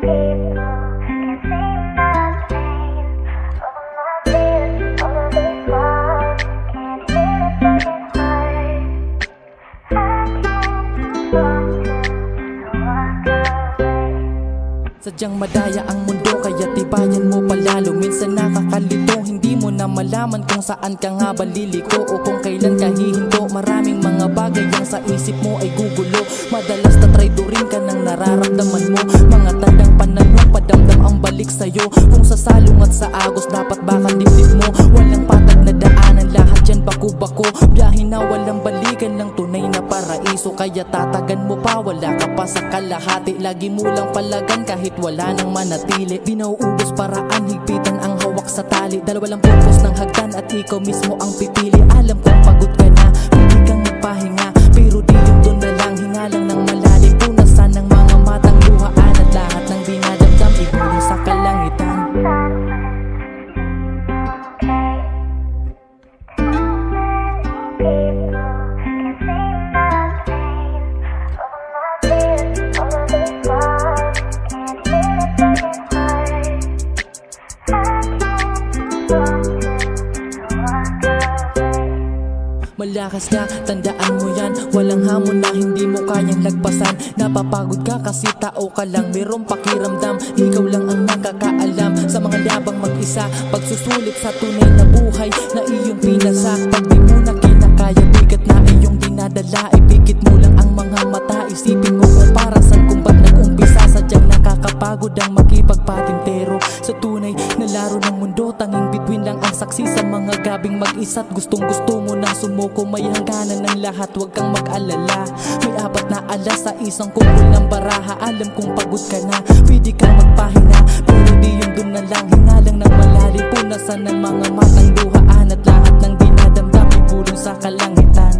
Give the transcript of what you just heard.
Sadyang madaya ang mundo kaya tibayan mo palalo. Minsan nakakalito, hindi mo na malaman kung saan ka nga ba liliko o kung kailan ka hihinto. Maraming mga bagay ang sa isip mo ay gugulo. Madalas tatraydurin ka ng nararamdaman mo. Mga tandang pananong padamdam ang balik sa'yo. Kung sa salong at sa agos dapat bakal dibdib mo. Walang patag na daanan, lahat yan baku-bako. Biyahin na walang balikan ng tunay na paraiso. Kaya tatagan mo pa, wala ka pa sa kalahati. Lagi mo lang palagan kahit wala nang manatili. Di nauubos paraan, higpitan ang hawak sa tali. Dalawa lang purpose ng hagdan at ikaw mismo ang pipili. Alam kong pagod ka na, hindi kang magpahinga, pero di yung doon na lang, hinga lang ng malalim. Punasan ng mga matang luhaan at lahat ng dinadamdam igulong sa kalangitan. Malakas ka, tandaan mo yan. Walang hamon na hindi mo kayang lagpasan. Napapagod ka kasi tao ka lang, merong pakiramdam. Ikaw lang ang nakakaalam sa mga labang mag-isa. Pagsusulit sa tunay na buhay na iyong pinasa. Pag di mo na kinakaya, bigat na iyong dinadala. Ipikit mo lang ang mga mata, isipin mo kung para saan, kung ba't nag-umpisa. Sadyang nakakapagod ang makipagpatintero sa tunay na laro ng mundo. Tanging bituin lang ang saksi sa mga gabing mag-isa't gustong gusto mo na sumuko. May hangganan ng lahat, huwag kang mag-alala. May 4 na alas sa isang kumpul ng baraha. Alam kong pagod ka na, pwede kang magpahinga, pero di yung dun na lang, hinga lang ng malalim. Punasan ng mga matang luhaan at lahat ng dinadamdam ibulong sa kalangitan.